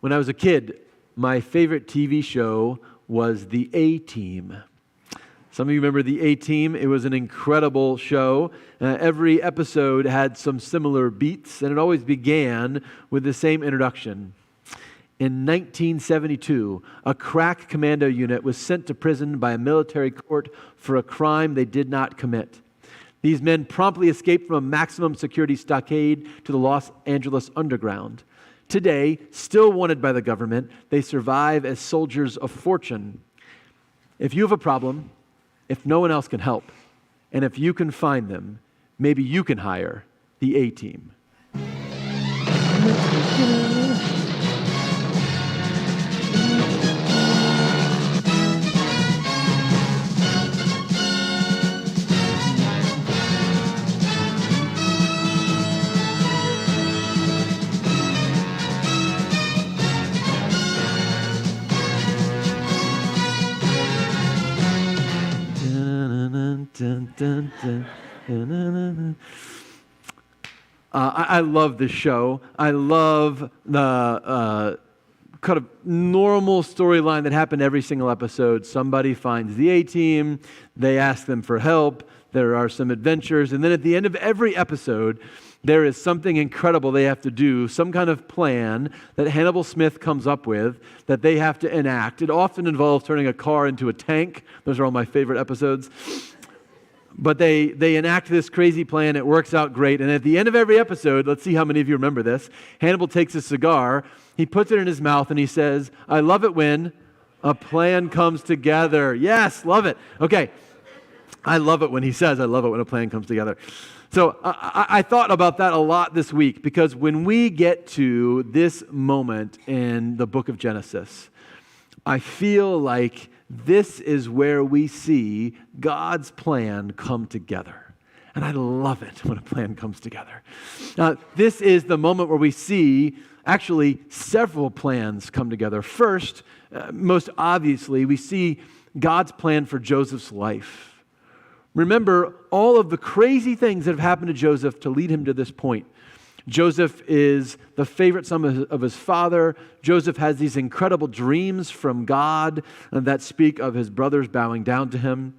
When I was a kid, my favorite TV show was The A-Team. Some of you remember The A-Team. It was an incredible show. Every episode had some similar beats, and it always began with the same introduction. In 1972, a crack commando unit was sent to prison by a military court for a crime they did not commit. These men promptly escaped from a maximum security stockade to the Los Angeles underground. Today, still wanted by the government, they survive as soldiers of fortune. If you have a problem, if no one else can help, and if you can find them, maybe you can hire the A-Team. I love this show. I love the kind of normal storyline that happened every single episode. Somebody finds the A-Team, they ask them for help, there are some adventures, and then at the end of every episode, there is something incredible they have to do, some kind of plan that Hannibal Smith comes up with that they have to enact. It often involves turning a car into a tank. Those are all my favorite episodes. But they enact this crazy plan. It works out great. And at the end of every episode, let's see how many of you remember this, Hannibal takes a cigar, he puts it in his mouth, and he says, "I love it when a plan comes together." Yes, love it. Okay. I love it when he says, "I love it when a plan comes together." So I thought about that a lot this week, because when we get to this moment in the book of Genesis, I feel like this is where we see God's plan come together. And I love it when a plan comes together. This is the moment where we see actually several plans come together. First, most obviously, we see God's plan for Joseph's life. Remember all of the crazy things that have happened to Joseph to lead him to this point. Joseph is the favorite son of his father. Joseph has these incredible dreams from God that speak of his brothers bowing down to him.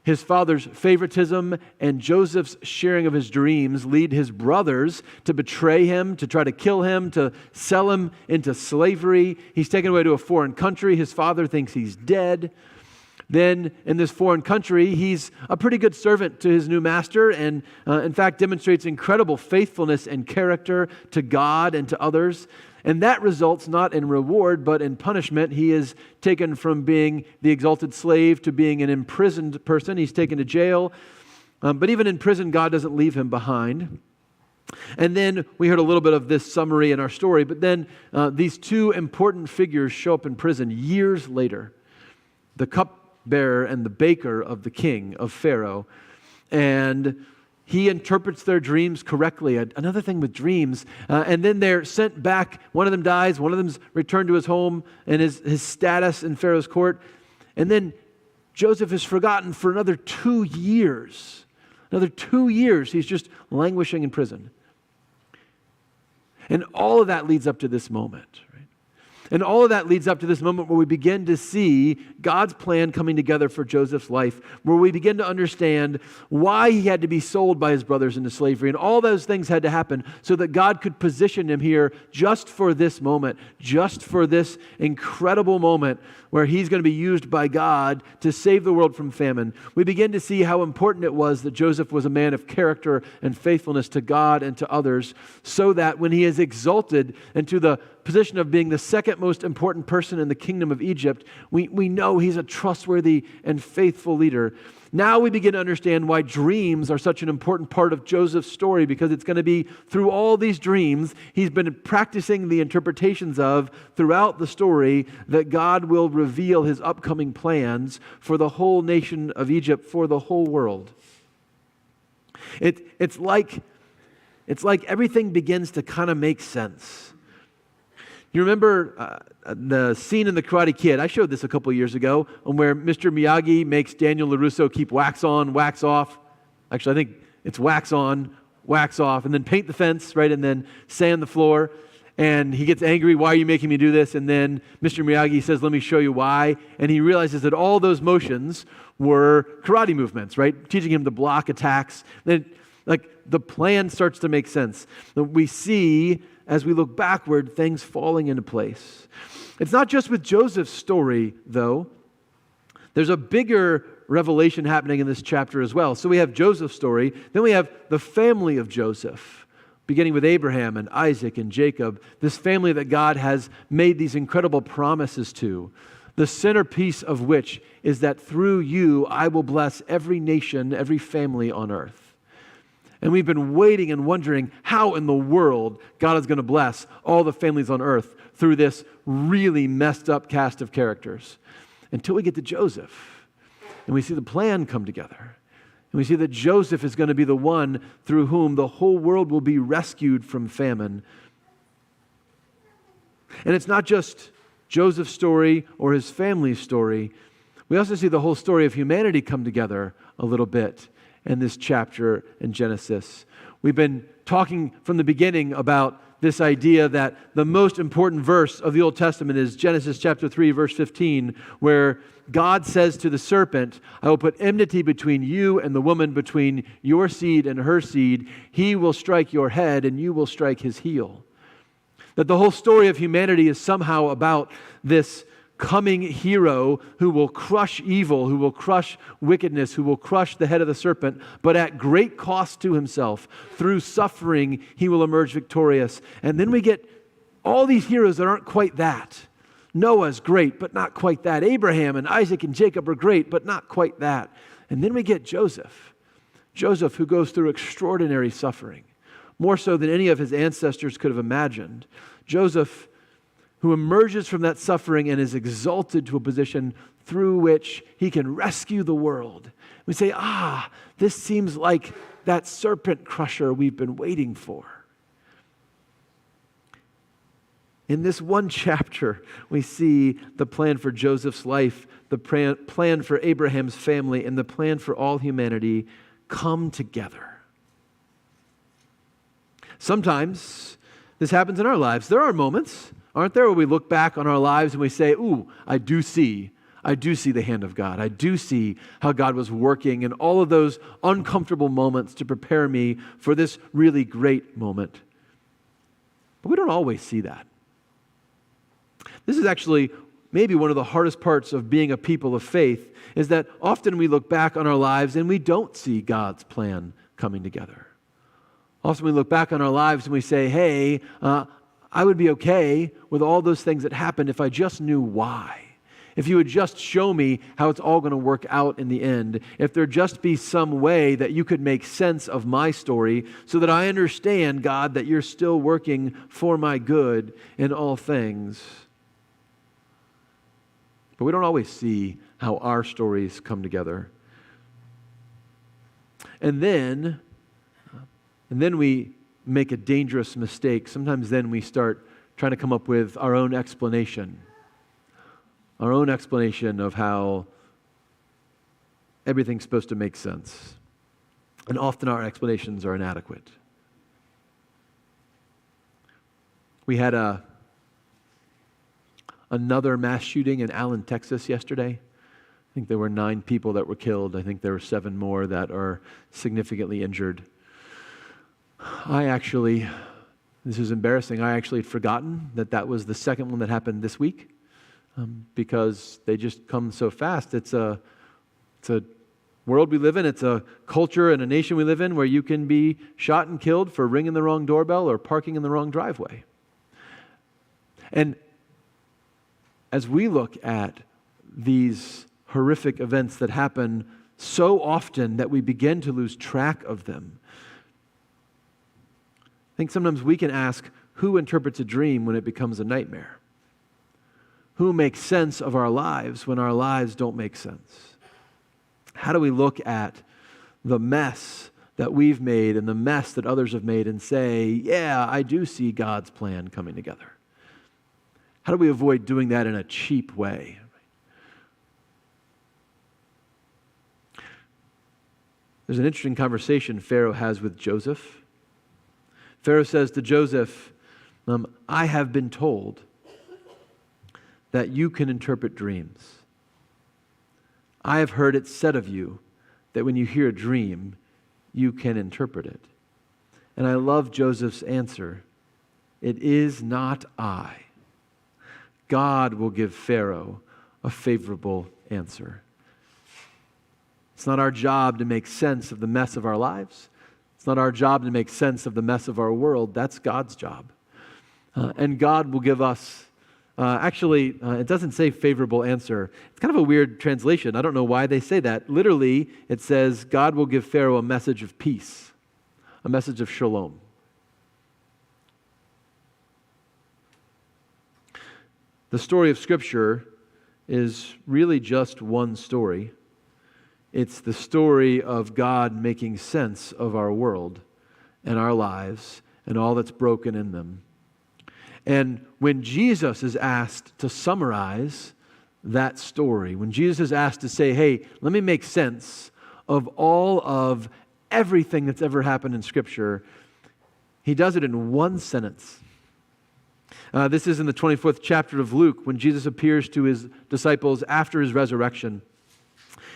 His father's favoritism and Joseph's sharing of his dreams lead his brothers to betray him, to try to kill him, to sell him into slavery. He's taken away to a foreign country. His father thinks he's dead. Then in this foreign country, he's a pretty good servant to his new master and in fact demonstrates incredible faithfulness and character to God and to others. And that results not in reward, but in punishment. He is taken from being the exalted slave to being an imprisoned person. He's taken to jail. But even in prison, God doesn't leave him behind. And then we heard a little bit of this summary in our story, but then these two important figures show up in prison years later. The cupbearer and the baker of the king, of Pharaoh. And he interprets their dreams correctly. Another thing with dreams. And then they're sent back. One of them dies. One of them's returned to his home and his status in Pharaoh's court. And then Joseph is forgotten for another 2 years. Another 2 years, he's just languishing in prison. And all of that leads up to this moment. And all of that leads up to this moment where we begin to see God's plan coming together for Joseph's life, where we begin to understand why he had to be sold by his brothers into slavery. And all those things had to happen so that God could position him here just for this moment, just for this incredible moment where he's going to be used by God to save the world from famine. We begin to see how important it was that Joseph was a man of character and faithfulness to God and to others, so that when he is exalted into the position of being the second most important person in the kingdom of Egypt, we know he's a trustworthy and faithful leader. Now we begin to understand why dreams are such an important part of Joseph's story, because it's going to be through all these dreams he's been practicing the interpretations of throughout the story that God will reveal his upcoming plans for the whole nation of Egypt, for the whole world. It's like everything begins to kind of make sense. You remember the scene in The Karate Kid? I showed this a couple years ago, where Mr. Miyagi makes Daniel LaRusso keep wax on, wax off. Actually, I think it's wax on, wax off, and then paint the fence, right, and then sand the floor. and he gets angry. Why are you making me do this? And then Mr. Miyagi says, let me show you why. And he realizes that all those motions were karate movements, right? Teaching him to block attacks. Then, like, the plan starts to make sense. We see, as we look backward, things falling into place. It's not just with Joseph's story, though. There's a bigger revelation happening in this chapter as well. So we have Joseph's story. Then we have the family of Joseph, beginning with Abraham and Isaac and Jacob, this family that God has made these incredible promises to, the centerpiece of which is that through you I will bless every nation, every family on earth. And we've been waiting and wondering how in the world God is going to bless all the families on earth through this really messed up cast of characters. Until we get to Joseph, and we see the plan come together. And we see that Joseph is going to be the one through whom the whole world will be rescued from famine. And it's not just Joseph's story or his family's story. We also see the whole story of humanity come together a little bit in this chapter in Genesis. We've been talking from the beginning about this idea that the most important verse of the Old Testament is Genesis chapter 3, verse 15, where God says to the serpent, I will put enmity between you and the woman, between your seed and her seed. He will strike your head and you will strike his heel. That the whole story of humanity is somehow about this coming hero who will crush evil, who will crush wickedness, who will crush the head of the serpent, but at great cost to himself. Through suffering, he will emerge victorious. And then we get all these heroes that aren't quite that. Noah's great, but not quite that. Abraham and Isaac and Jacob are great, but not quite that. And then we get Joseph. Joseph, who goes through extraordinary suffering, more so than any of his ancestors could have imagined. Joseph, who emerges from that suffering and is exalted to a position through which he can rescue the world. We say, this seems like that serpent crusher we've been waiting for. In this one chapter, we see the plan for Joseph's life, the plan for Abraham's family, and the plan for all humanity come together. Sometimes this happens in our lives. There are moments, aren't there, where we look back on our lives and we say, I do see the hand of God. I do see how God was working in all of those uncomfortable moments to prepare me for this really great moment. But we don't always see that. This is actually maybe one of the hardest parts of being a people of faith, is that often we look back on our lives and we don't see God's plan coming together. Often we look back on our lives and we say, hey, I would be okay with all those things that happened if I just knew why. If you would just show me how it's all going to work out in the end. If there'd just be some way that you could make sense of my story so that I understand, God, that you're still working for my good in all things. But we don't always see how our stories come together. And then we make a dangerous mistake. Sometimes then we start trying to come up with our own explanation of how everything's supposed to make sense. And often our explanations are inadequate. We had another mass shooting in Allen, Texas yesterday. I think there were 9 people that were killed. I think there were 7 more that are significantly injured. This is embarrassing, I actually had forgotten that was the second one that happened this week because they just come so fast. It's a world we live in. It's a culture and a nation we live in where you can be shot and killed for ringing the wrong doorbell or parking in the wrong driveway. And as we look at these horrific events that happen so often that we begin to lose track of them, I think sometimes we can ask, who interprets a dream when it becomes a nightmare? Who makes sense of our lives when our lives don't make sense? How do we look at the mess that we've made and the mess that others have made and say, yeah, I do see God's plan coming together? How do we avoid doing that in a cheap way? There's an interesting conversation Pharaoh has with Joseph. Pharaoh says to Joseph, I have been told that you can interpret dreams. I have heard it said of you that when you hear a dream, you can interpret it. And I love Joseph's answer. It is not I. God will give Pharaoh a favorable answer. It's not our job to make sense of the mess of our lives. It's not our job to make sense of the mess of our world. That's God's job. And God will give us, it doesn't say favorable answer. It's kind of a weird translation. I don't know why they say that. Literally, it says God will give Pharaoh a message of peace, a message of shalom. The story of Scripture is really just one story. It's the story of God making sense of our world and our lives and all that's broken in them. And when Jesus is asked to summarize that story, when Jesus is asked to say, hey, let me make sense of all of everything that's ever happened in Scripture, he does it in one sentence. This is in the 24th chapter of Luke when Jesus appears to his disciples after his resurrection.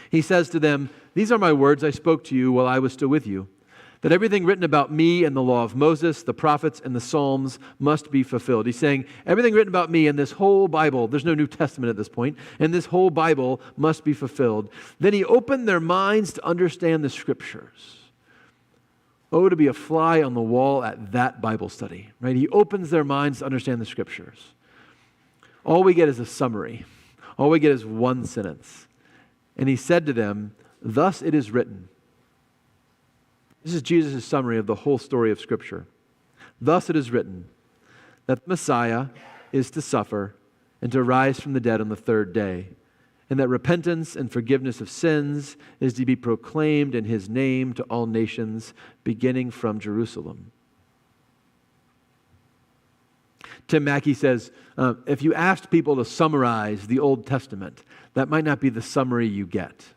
He says to them, "These are my words I spoke to you while I was still with you, that everything written about me in the law of Moses, the prophets, and the Psalms must be fulfilled." He's saying, everything written about me in this whole Bible, there's no New Testament at this point, and this whole Bible must be fulfilled. Then he opened their minds to understand the Scriptures. Oh, to be a fly on the wall at that Bible study, right? He opens their minds to understand the Scriptures. All we get is a summary. All we get is one sentence. And he said to them, "Thus it is written." This is Jesus' summary of the whole story of Scripture. "Thus it is written that the Messiah is to suffer and to rise from the dead on the third day, and that repentance and forgiveness of sins is to be proclaimed in his name to all nations, beginning from Jerusalem." Tim Mackey says, if you asked people to summarize the Old Testament, that might not be the summary you get.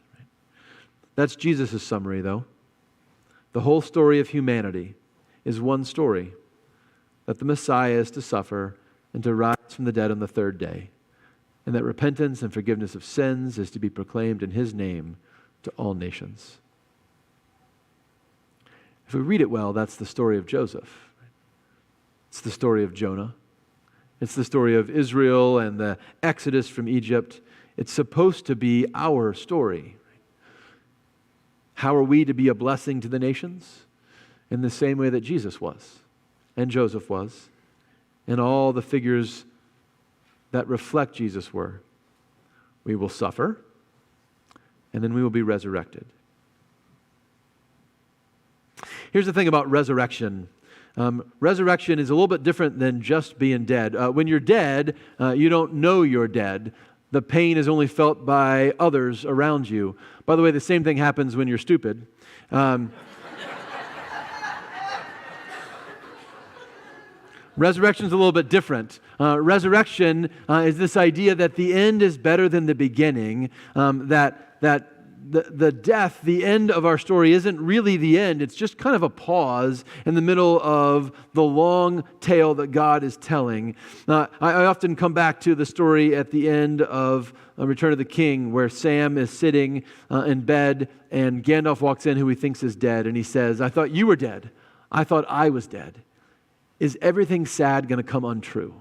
That's Jesus' summary, though. The whole story of humanity is one story, that the Messiah is to suffer and to rise from the dead on the third day, and that repentance and forgiveness of sins is to be proclaimed in his name to all nations. If we read it well, that's the story of Joseph. It's the story of Jonah. It's the story of Israel and the Exodus from Egypt. It's supposed to be our story. How are we to be a blessing to the nations? In the same way that Jesus was, and Joseph was, and all the figures that reflect Jesus were. We will suffer, and then we will be resurrected. Here's the thing about resurrection. Resurrection is a little bit different than just being dead. When you're dead, you don't know you're dead. The pain is only felt by others around you. By the way, the same thing happens when you're stupid. Resurrection is a little bit different. Resurrection is this idea that the end is better than the beginning, that the death, the end of our story isn't really the end. It's just kind of a pause in the middle of the long tale that God is telling. I often come back to the story at the end of Return of the King, where Sam is sitting in bed and Gandalf walks in, who he thinks is dead, and he says, "I thought you were dead. I thought I was dead. Is everything sad going to come untrue?"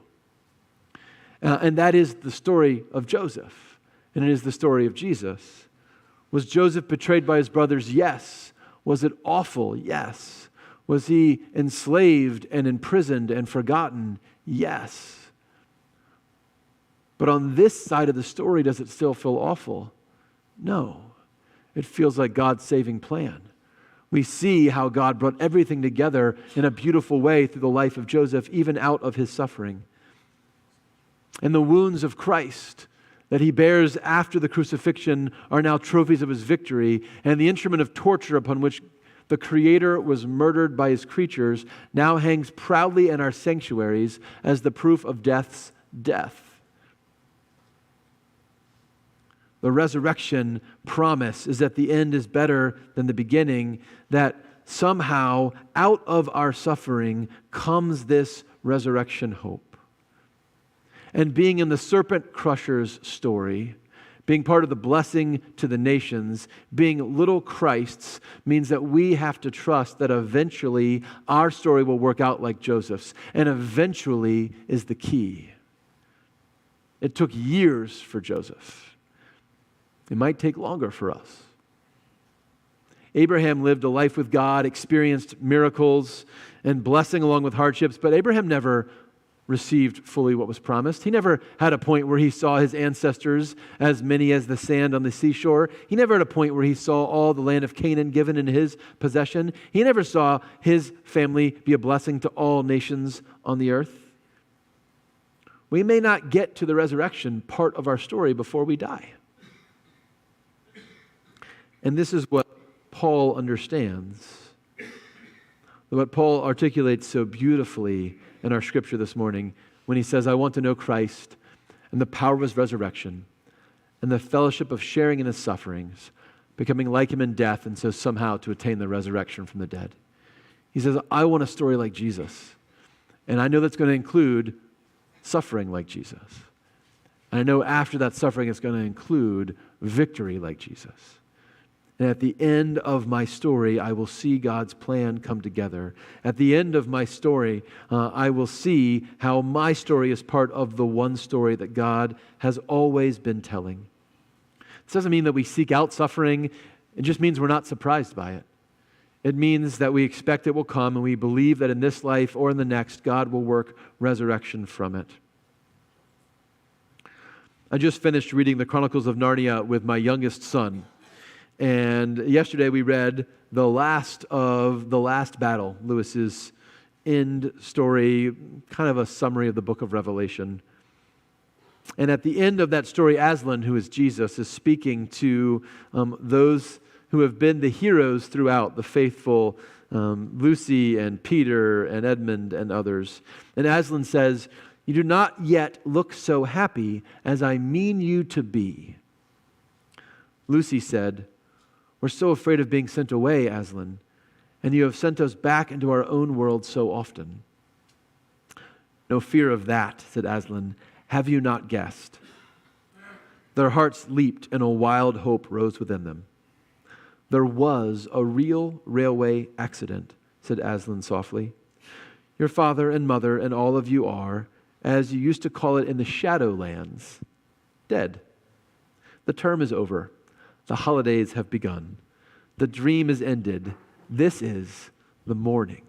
And that is the story of Joseph, and it is the story of Jesus. Was Joseph betrayed by his brothers? Yes. Was it awful? Yes. Was he enslaved and imprisoned and forgotten? Yes. But on this side of the story, does it still feel awful? No. It feels like God's saving plan. We see how God brought everything together in a beautiful way through the life of Joseph, even out of his suffering. And the wounds of Christ that he bears after the crucifixion are now trophies of his victory, and the instrument of torture upon which the Creator was murdered by his creatures now hangs proudly in our sanctuaries as the proof of death's death. The resurrection promise is that the end is better than the beginning, that somehow out of our suffering comes this resurrection hope. And being in the serpent crusher's story, being part of the blessing to the nations, being little Christs, means that we have to trust that eventually our story will work out like Joseph's. And eventually is the key. It took years for Joseph. It might take longer for us. Abraham lived a life with God, experienced miracles and blessing along with hardships, but Abraham never received fully what was promised. He never had a point where he saw his ancestors as many as the sand on the seashore. He never had a point where he saw all the land of Canaan given in his possession. He never saw his family be a blessing to all nations on the earth. We may not get to the resurrection part of our story before we die. And this is what Paul understands. What Paul articulates so beautifully in our scripture this morning when he says, I want to know Christ and the power of his resurrection and the fellowship of sharing in his sufferings, becoming like him in death, and so somehow to attain the resurrection from the dead. He says, I want a story like Jesus. And I know that's going to include suffering like Jesus. And I know after that suffering, it's going to include victory like Jesus. And at the end of my story, I will see God's plan come together. At the end of my story, I will see how my story is part of the one story that God has always been telling. This doesn't mean that we seek out suffering. It just means we're not surprised by it. It means that we expect it will come and we believe that in this life or in the next, God will work resurrection from it. I just finished reading the Chronicles of Narnia with my youngest son. And yesterday we read the last battle, Lewis's end story, kind of a summary of the book of Revelation. And at the end of that story, Aslan, who is Jesus, is speaking to those who have been the heroes throughout, the faithful Lucy and Peter and Edmund and others. And Aslan says, you do not yet look so happy as I mean you to be. Lucy said, we're so afraid of being sent away, Aslan, and you have sent us back into our own world so often. No fear of that, said Aslan. Have you not guessed? Their hearts leaped and a wild hope rose within them. There was a real railway accident, said Aslan softly. Your father and mother and all of you are, as you used to call it in the Shadowlands, dead. The term is over. The holidays have begun. The dream is ended. This is the morning.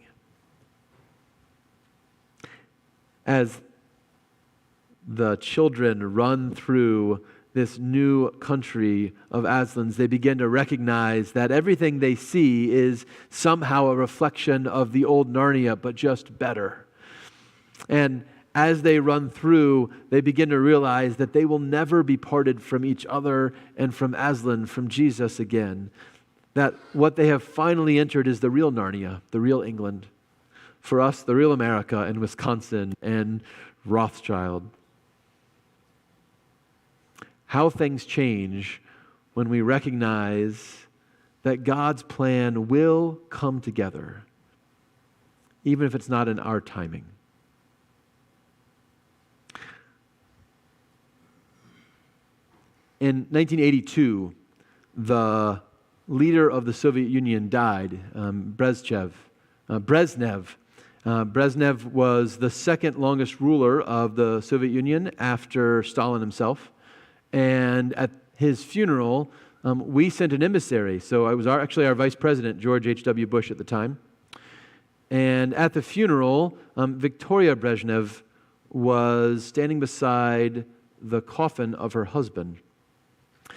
As the children run through this new country of Aslan's, they begin to recognize that everything they see is somehow a reflection of the old Narnia, but just better. And as they run through, they begin to realize that they will never be parted from each other and from Aslan, from Jesus again. That what they have finally entered is the real Narnia, the real England. For us, the real America and Wisconsin and Rothschild. How things change when we recognize that God's plan will come together, even if it's not in our timing. In 1982, the leader of the Soviet Union died, Brezhnev. Brezhnev was the second longest ruler of the Soviet Union after Stalin himself. And at his funeral, we sent an emissary. So it was actually our vice president, George H.W. Bush at the time. And at the funeral, Victoria Brezhnev was standing beside the coffin of her husband.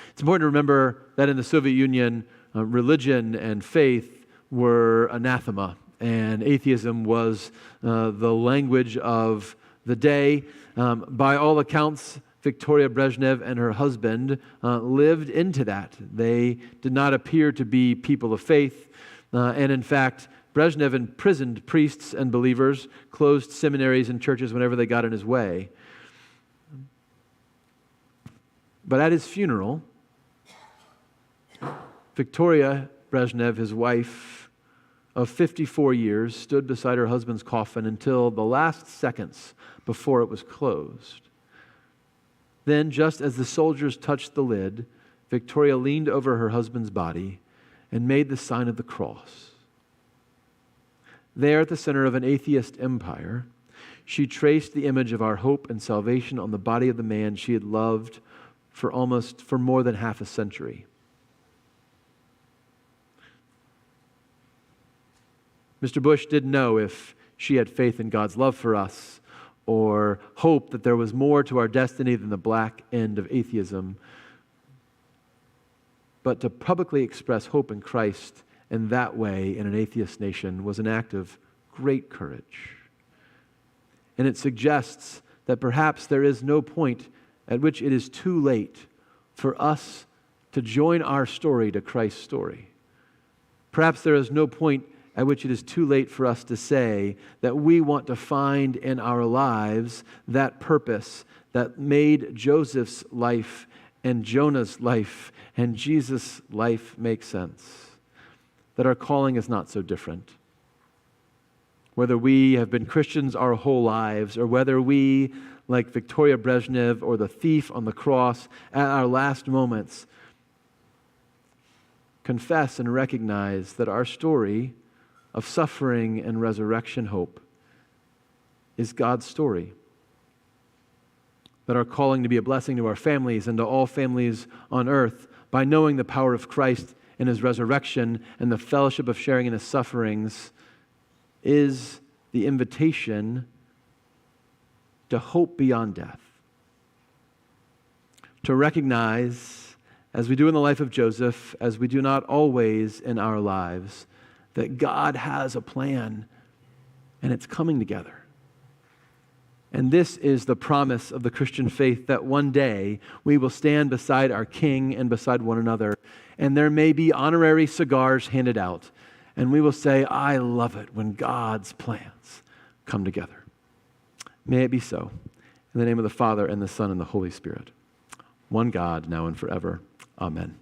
It's important to remember that in the Soviet Union, religion and faith were anathema, and atheism was the language of the day. By all accounts, Victoria Brezhnev and her husband lived into that. They did not appear to be people of faith, and in fact, Brezhnev imprisoned priests and believers, closed seminaries and churches whenever they got in his way. But at his funeral, Victoria Brezhnev, his wife, of 54 years stood beside her husband's coffin until the last seconds before it was closed. Then, just as the soldiers touched the lid, Victoria leaned over her husband's body and made the sign of the cross. There, at the center of an atheist empire, she traced the image of our hope and salvation on the body of the man she had loved for more than half a century. Mr. Bush didn't know if she had faith in God's love for us or hope that there was more to our destiny than the black end of atheism. But to publicly express hope in Christ in that way in an atheist nation was an act of great courage. And it suggests that perhaps there is no point at which it is too late for us to join our story to Christ's story. Perhaps there is no point at which it is too late for us to say that we want to find in our lives that purpose that made Joseph's life and Jonah's life and Jesus' life make sense. That our calling is not so different. Whether we have been Christians our whole lives, or whether we, like Victoria Brezhnev or the thief on the cross, at our last moments, confess and recognize that our story of suffering and resurrection hope is God's story. That our calling to be a blessing to our families and to all families on earth by knowing the power of Christ and His resurrection and the fellowship of sharing in His sufferings is the invitation to hope beyond death. To recognize, as we do in the life of Joseph, as we do not always in our lives, that God has a plan and it's coming together. And this is the promise of the Christian faith, that one day we will stand beside our King and beside one another, and there may be honorary cigars handed out, and we will say, I love it when God's plans come together. May it be so. In the name of the Father, and the Son, and the Holy Spirit. One God, now and forever. Amen.